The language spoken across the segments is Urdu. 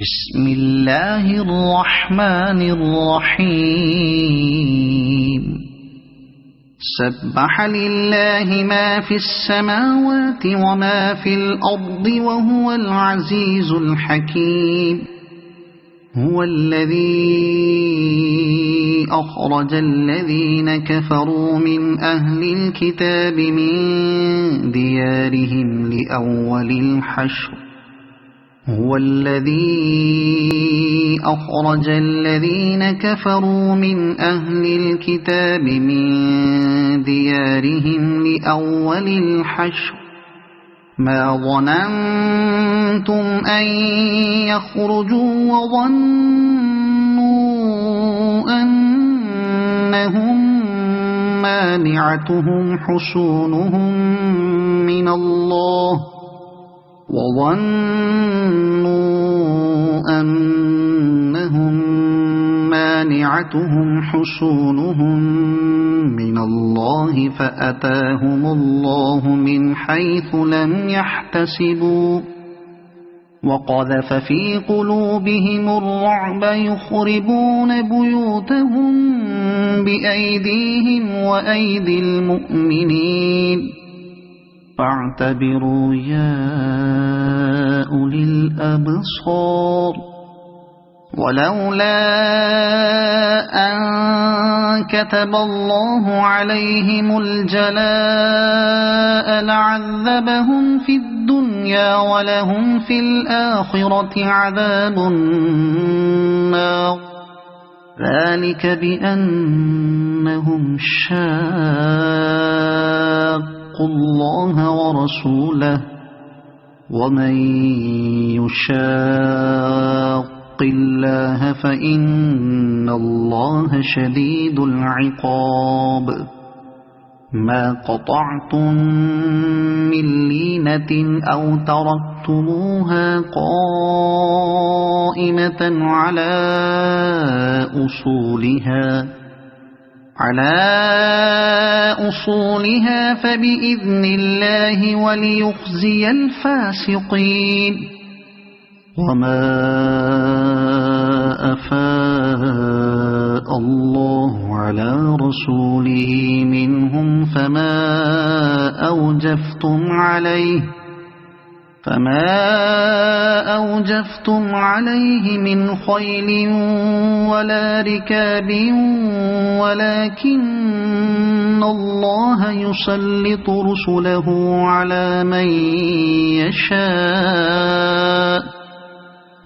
بسم الله الرحمن الرحيم سبح لله ما في السماوات وما في الأرض وهو العزيز الحكيم هو الذي أخرج الذين كفروا من أهل الكتاب من ديارهم لأول الحشر هو الذي أخرج الذين كفروا من أهل الكتاب من ديارهم لأول الحشر ما ظننتم أن يخرجوا وظنوا أنهم مانعتهم حصونهم من الله وظنوا أنهم مانعتهم حصونهم من الله فأتاهم الله من حيث لم يحتسبوا وقذف في قلوبهم الرعب يخربون بيوتهم بأيديهم وأيدي المؤمنين فاعتبروا يا أولي الأبصار ولولا أن كتب الله عليهم الجلاء لعذبهم في الدنيا ولهم في الآخرة عذاب النار ذلك بأنهم شاقوا الله ورسوله ومن يشاق الله فإن الله شديد العقاب ما قطعتم من لينة أو تركتموها قائمة على أصولها فبإذن الله وليخزي الفاسقين وما أفاء الله على رسوله منهم فما أوجفتم عليه من خيل ولا ركاب ولكن الله يسلط رسله على من يشاء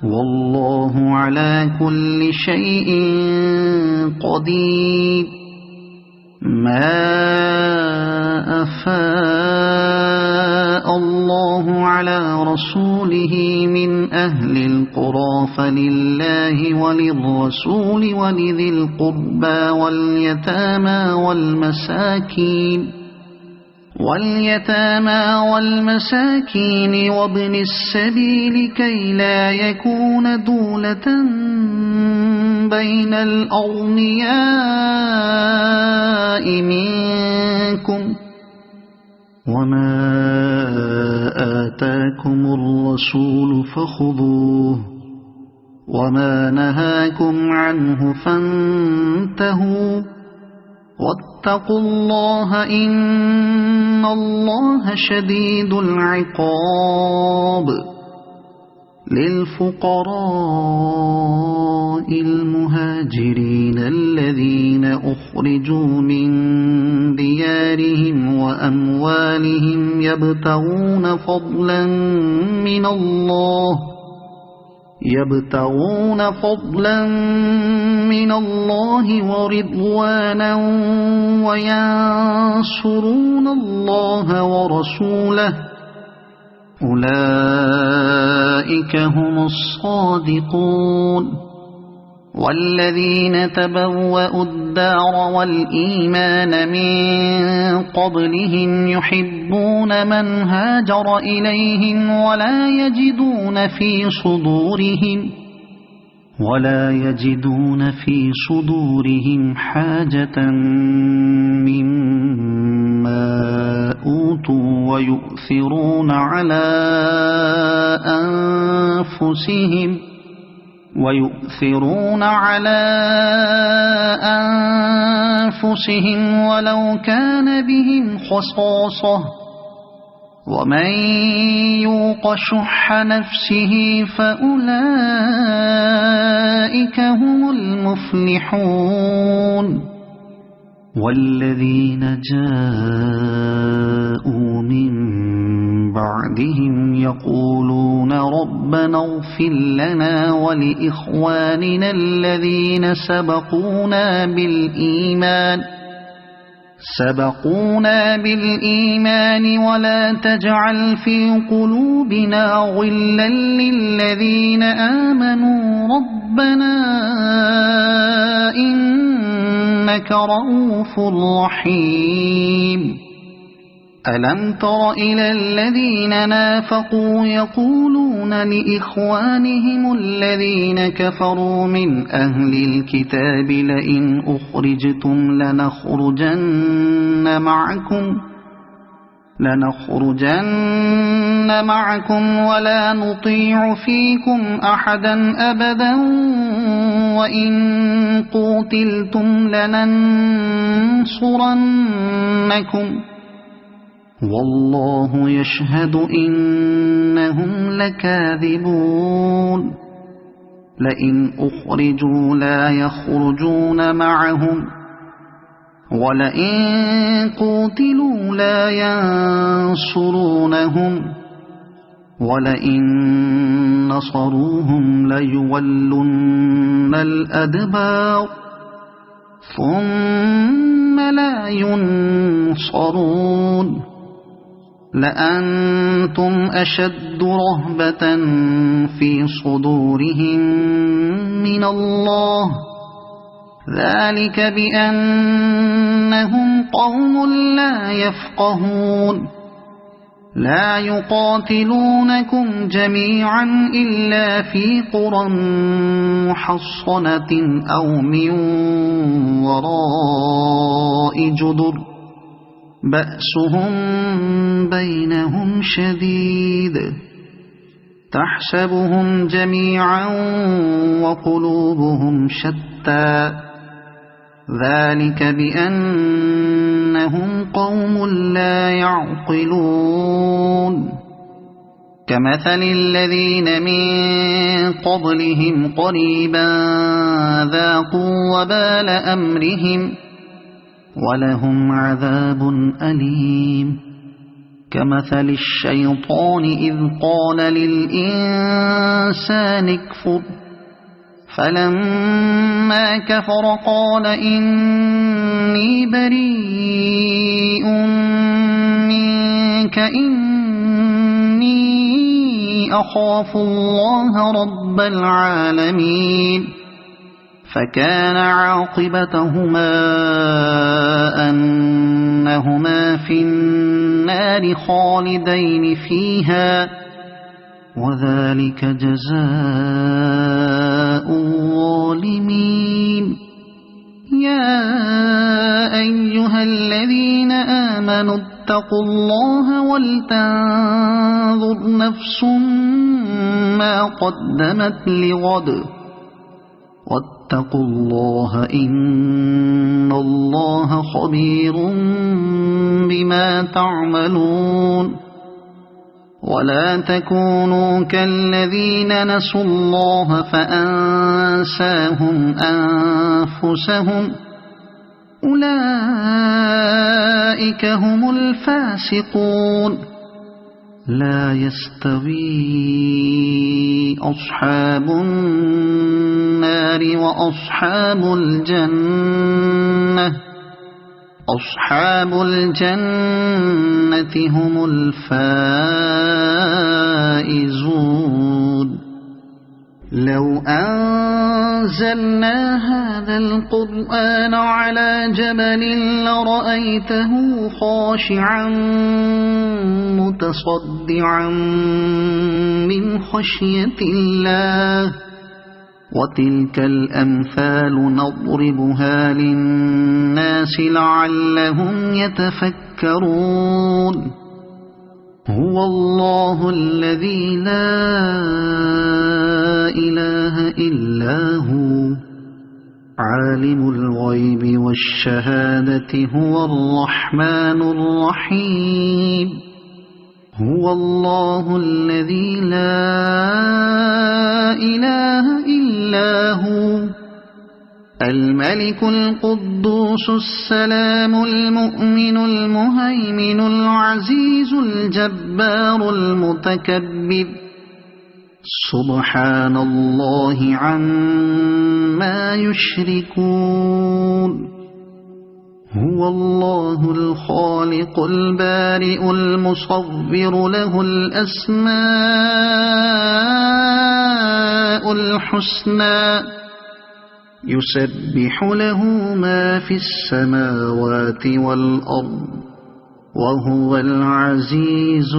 والله على كل شيء قدير ما أفاء الله على رسوله من أهل القرى فلله وللرسول ولذي القربى واليتامى والمساكين وابن السبيل كي لا يكون دولة بين الأغنياء منكم وما آتاكم الرسول فخذوه وما نهاكم عنه فانتهوا واتقوا الله إن الله شديد العقاب للفقراء المهاجرين الذين أخرجوا من ديارهم وأموالهم يبتغون فضلا من الله ورضوانا وينصرون الله ورسوله أولئك هم الصادقون والذين تبوأوا الدار والإيمان من قبلهم يحبون من هاجر إليهم ولا يجدون في صدورهم حاجة مما أوتوا ويؤثرون على أنفسهم ويؤثرون على أنفسهم ولو كان بهم خصاصة ومن يوق شح نفسه فأولئك هم المفلحون والذين جاءوا من بعدهم يقولون ربنا اغفر لنا ولإخواننا الذين سبقونا بالإيمان ولا تجعل في قلوبنا غلا للذين آمنوا ربنا إنك رؤوف رحيم ألم تر إلى الذين نافقوا يقولون لإخوانهم الذين كفروا من أهل الكتاب لئن أخرجتم لنخرجن معكم ولا نطيع فيكم أحدا أبدا وإن قوتلتم لننصرنكم والله يشهد إنهم لكاذبون لئن أخرجوا لا يخرجون معهم ولئن قوتلوا لا ينصرونهم ولئن نصروهم ليولن الأدبار ثم لا ينصرون لأنتم أشد رهبة في صدورهم من الله ذلك بأنهم قوم لا يفقهون لا يقاتلونكم جميعا إلا في قرى محصنة أو من وراء جدر بأسهم بينهم شديد تحسبهم جميعا وقلوبهم شتى ذلك بأنهم قوم لا يعقلون كمثل الذين من قبلهم قريبا ذاقوا وبال أمرهم ولهم عذاب أليم كمثل الشيطان إذ قال للإنسان اكفر فلما كفر قال إني بريء منك إني أخاف الله رب العالمين فكان عاقبتهما أنهما في النار خالدين فيها وذلك جزاء الظالمين يا أيها الذين آمنوا اتقوا الله ولتنظر نفس ما قدمت لغد واتقوا الله إن الله خبير بما تعملون ولا تكونوا كالذين نسوا الله فأنساهم أنفسهم أولئك هم الفاسقون لا يستوي أصحاب النار وأصحاب الجنة أصحاب الجنة هم الفائزون لو أنزلنا هذا القرآن على جبل لرأيته خاشعا متصدعا من خشية الله وتلك الأمثال نضربها للناس لعلهم يتفكرون هو الله الذي لا إله إلا هو عالم الغيب والشهادة هو الرحمن الرحيم هو الله الذي لا إله إلا هو الملك القدوس السلام المؤمن المهيمن العزيز الجبار المتكبر سبحان الله عما يشركون هو الله الخالق البارئ المصور له الأسماء الحسنى يسبح له ما في السماوات والأرض وهو العزيز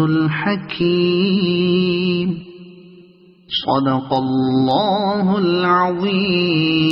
الحكيم صدق الله العظيم.